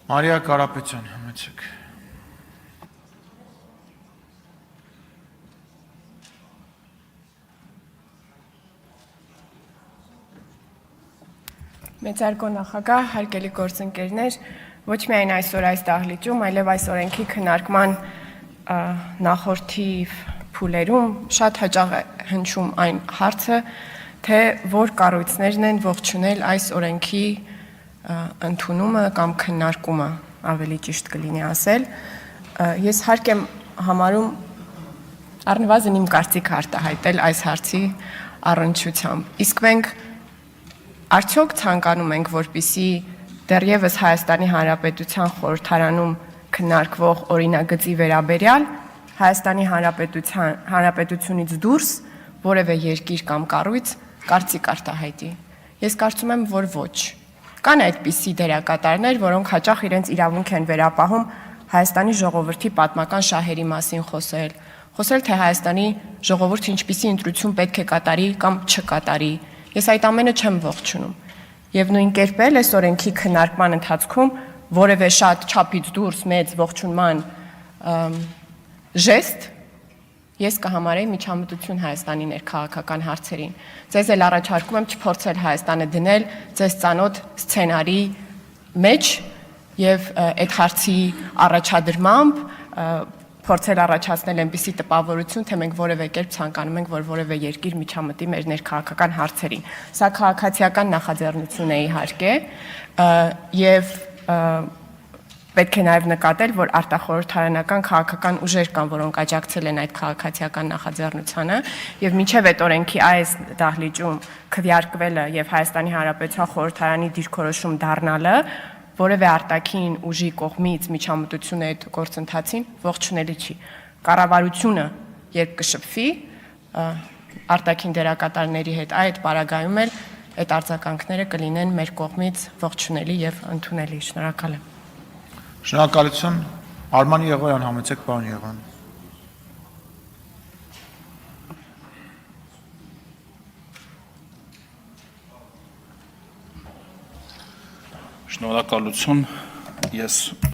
Մարիա Կարապետյան, համեցեք։ Մեծարգո նախագահ, հարգելի գործընկերներ, ոչ միայն այսօր այս դահլիճում, այլև այս օրենքի քննարկման նախորդի փուլերում շատ հաճախ է հնչում այն հարցը, թե որ կառույցներն են ողջունել այս օրենքի ընդունումը կամ քննարկումը, ավելի ճիշտ կլինի ասել։ Ես հարկ եմ համարում առնվազն իմ կարծիքը արտահայտել այս հարցի առնչությամբ։ Իսկ մենք արդյոք ցանկանում ենք, որպեսզի դեռևս Հայաստանի Հանրապետության խորհրդարանում քննարկվող օրինագծի վերաբերյալ Հայաստանի Հանրապետությունից դուրս որևէ երկիր կամ կառույց կարծիք արտահայտի։ Ես կարծում եմ, որ ոչ։ Կան այդպիսի դերակատարներ, որոնք հաճախ իրենց իրավունք են վերապահում Հայաստանի ժողովրդի պատմական շահերի մասին խոսել, թե Հայաստանի ժողովուրդը ինչպիսի ընտրություն պետք է կատարի կամ չկատարի։ Ես այդ ամենը չեմ ողջունում։ Եվ նույն կերպ էլ այս օրենքի քննարկման ընթացքում որևէ շատ չափից դուրս մեծ ողջունման ժեստ ես կհամարեի միջամտություն Հայաստանի ներքաղաքական հարցերին։ Ձեզ էլ առաջարկում եմ չփորձել Հայաստանը դնել ձեզ ծանոթ սցենարի մեջ եւ այդ հարցի առաջադրմամբ փորձել առաջացնել այնպիսի տպավորություն, թե մենք որևէ կերպ ցանկանում ենք, որ որևէ երկիր միջամտի մեր ներքաղաքական հարցերին։ Սա քաղաքացիական նախաձեռնություն է իհարկե, եւ պետք է նաև նկատել, որ արտախորհրդարանական քաղաքական ուժեր կան, որոնք աջակցել են այդ քաղաքացիական նախաձեռնությանը, եւ մինչեւ այդ օրենքի այս դահլիճում քվեարկվելը եւ Հայաստանի Հանրապետության խորհրդարանի դիրքորոշում դառնալը որևէ արտաքին ուժի կողմից միջամտություն այդ գործընթացին ողջունելի չի։ Կառավարությունը երբ կշփվի արտաքին դերակատարների հետ, այդ պարագայում էլ այդ արձագանքները կլինեն մեր կողմից ողջունելի եւ ընդունելի։ Շնորհակալ եմ։ Շնորհակալություն, Արման Եղոյան, համեցեք, պարոն Եղոյան։ Շնորհակալություն, ես